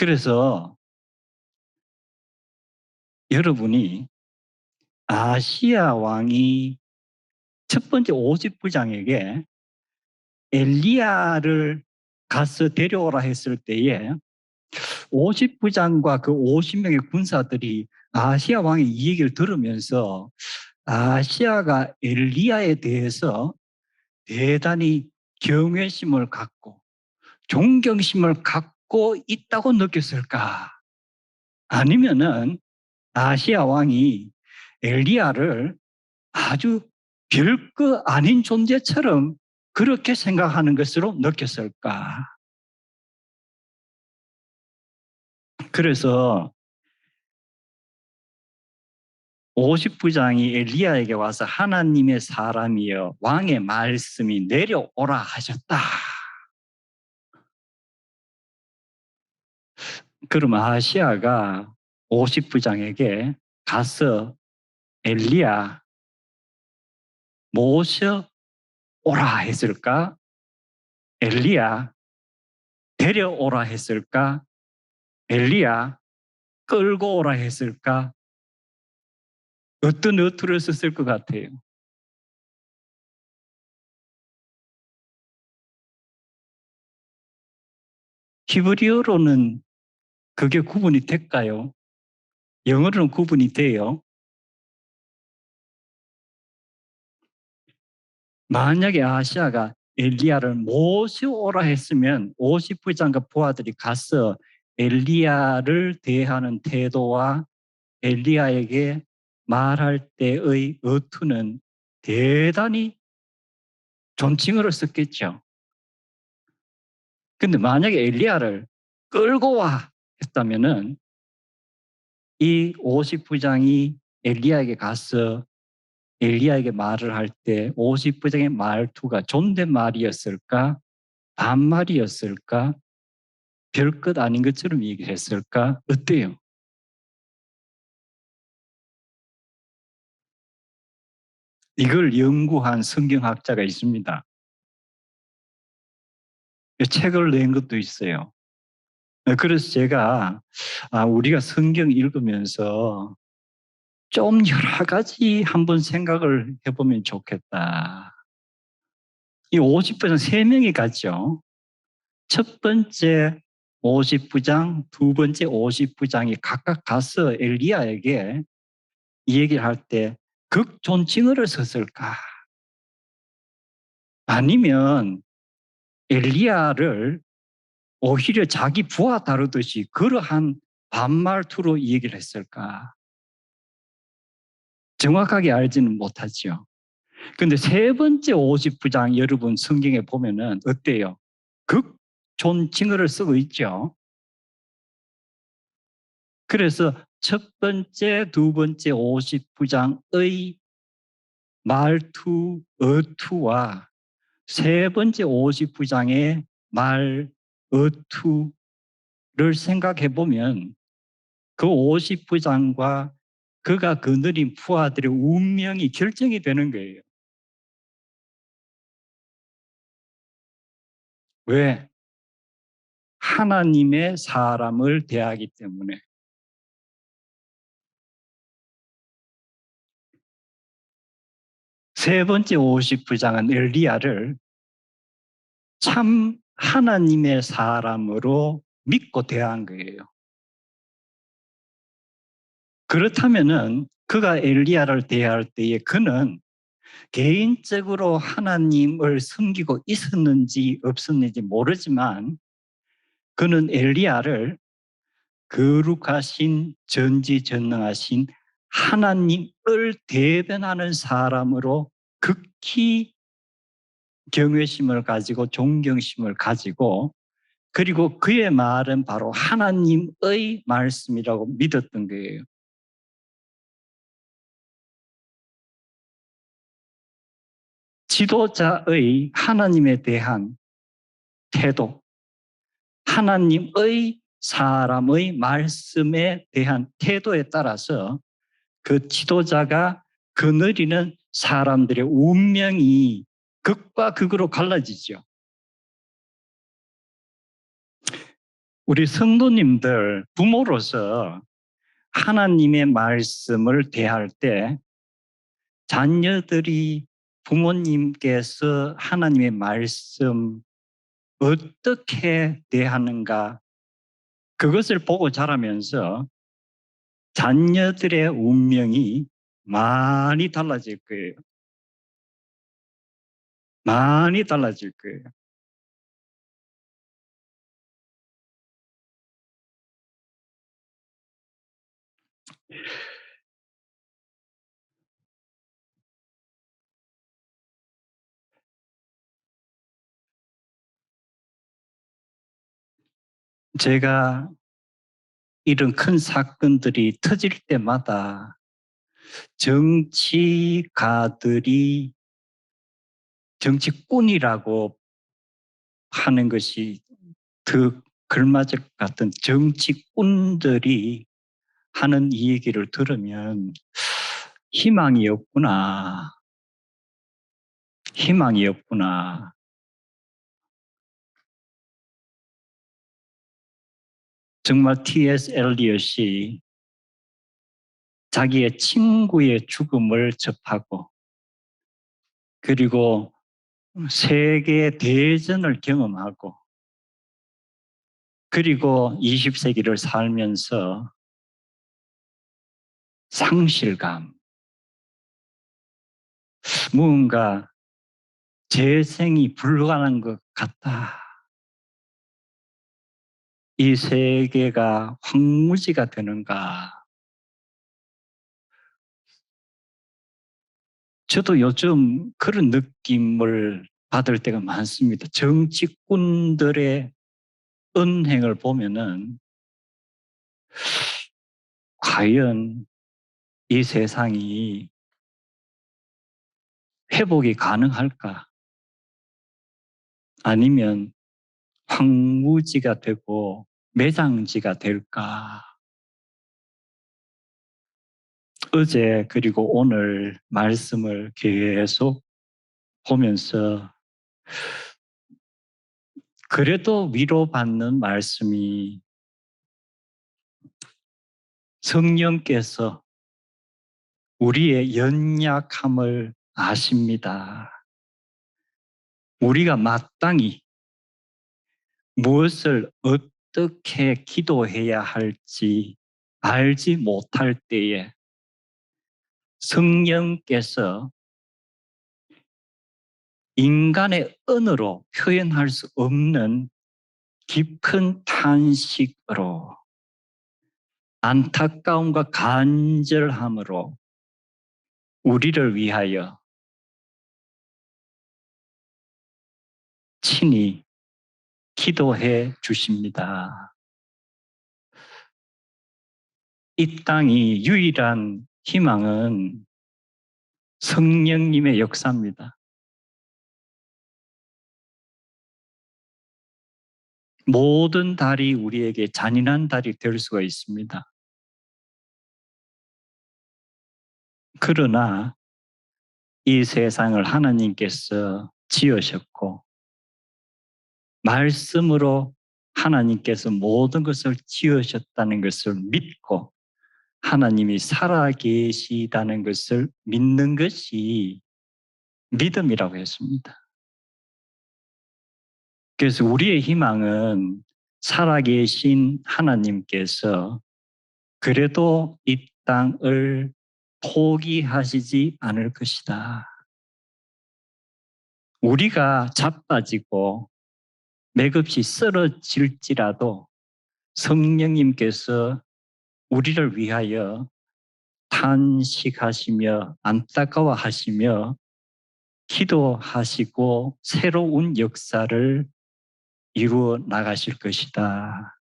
그래서 여러분이 아시아 왕이 첫 번째 50부장에게 엘리야를 가서 데려오라 했을 때에 50부장과 그 50명의 군사들이 아시아 왕의 이 얘기를 들으면서 아시아가 엘리야에 대해서 대단히 경외심을 갖고 존경심을 갖고 있다고 느꼈을까? 아니면은 아시아 왕이 엘리야를 아주 별거 아닌 존재처럼 그렇게 생각하는 것으로 느꼈을까? 그래서 50부장이 엘리야에게 와서 하나님의 사람이여 왕의 말씀이 내려오라 하셨다. 그럼 아시아가 50부장에게 가서 엘리야 모셔오라 했을까? 엘리야 데려오라 했을까? 엘리야 끌고 오라 했을까? 어떤 어투를 썼을 것 같아요? 히브리어로는 그게 구분이 될까요? 영어로는 구분이 돼요. 만약에 아시아가 엘리야를 모셔오라 했으면 50부장과 부하들이 가서 엘리야를 대하는 태도와 엘리야에게 말할 때의 어투는 대단히 존칭어를 썼겠죠. 근데 만약에 엘리야를 끌고 와 했다면은 이 50부장이 엘리야에게 가서 엘리야에게 말을 할 때 50부장의 말투가 존댓말이었을까? 반말이었을까? 별것 아닌 것처럼 얘기했을까? 어때요? 이걸 연구한 성경학자가 있습니다. 책을 낸 것도 있어요. 그래서 제가 우리가 성경 읽으면서 좀 여러 가지 한번 생각을 해보면 좋겠다. 이 50부장 3명이 갔죠. 첫 번째 50부장, 두 번째 50부장이 각각 가서 엘리야에게 이 얘기를 할 때 극존칭어를 썼을까? 아니면 엘리야를 오히려 자기 부하 다루듯이 그러한 반말투로 이 얘기를 했을까? 정확하게 알지는 못하죠. 근데 세 번째 50부장 여러분 성경에 보면은 어때요? 극존칭어를 쓰고 있죠. 그래서 첫 번째, 두 번째 50부장의 말투, 어투와 세 번째 50부장의 말, 어투를 생각해 보면 그 50부장과 그가 거느린 부하들의 운명이 결정이 되는 거예요. 왜? 하나님의 사람을 대하기 때문에. 세 번째 50부장은 엘리야를 참 하나님의 사람으로 믿고 대한 거예요. 그렇다면은 그가 엘리야를 대할 때에 그는 개인적으로 하나님을 섬기고 있었는지 없었는지 모르지만 그는 엘리야를 거룩하신 전지전능하신 하나님을 대변하는 사람으로 극히 경외심을 가지고 존경심을 가지고 그리고 그의 말은 바로 하나님의 말씀이라고 믿었던 거예요. 지도자의 하나님에 대한 태도, 하나님의 사람의 말씀에 대한 태도에 따라서 그 지도자가 거느리는 사람들의 운명이 극과 극으로 갈라지죠. 우리 성도님들 부모로서 하나님의 말씀을 대할 때 자녀들이 부모님께서 하나님의 말씀 어떻게 대하는가 그것을 보고 자라면서 자녀들의 운명이 많이 달라질 거예요. 많이 달라질 거예요. 제가 이런 큰 사건들이 터질 때마다 정치가들이 정치꾼이라고 하는 것이 더 걸맞을 것 같은 정치꾼들이 하는 이 얘기를 들으면 희망이 없구나. 희망이 없구나. 정말 T.S. 엘리엇이 자기의 친구의 죽음을 접하고 그리고 세계 대전을 경험하고 그리고 20세기를 살면서 상실감, 무언가 재생이 불가능한 것 같다. 이 세계가 황무지가 되는가. 저도 요즘 그런 느낌을 받을 때가 많습니다. 정치꾼들의 언행을 보면은 과연 이 세상이 회복이 가능할까? 아니면 황무지가 되고 매장지가 될까? 어제 그리고 오늘 말씀을 계속 보면서 그래도 위로받는 말씀이 성령께서 우리의 연약함을 아십니다. 우리가 마땅히 무엇을 어떻게 기도해야 할지 알지 못할 때에 성령께서 인간의 언어로 표현할 수 없는 깊은 탄식으로 안타까움과 간절함으로 우리를 위하여 친히 기도해 주십니다. 이 땅이 유일한 희망은 성령님의 역사입니다. 모든 달이 우리에게 잔인한 달이 될 수가 있습니다. 그러나 이 세상을 하나님께서 지으셨고 말씀으로 하나님께서 모든 것을 지으셨다는 것을 믿고 하나님이 살아계시다는 것을 믿는 것이 믿음이라고 했습니다. 그래서 우리의 희망은 살아계신 하나님께서 그래도 이 땅을 포기하시지 않을 것이다. 우리가 자빠지고 맥없이 쓰러질지라도 성령님께서 우리를 위하여 탄식하시며 안타까워하시며 기도하시고 새로운 역사를 이루어 나가실 것이다.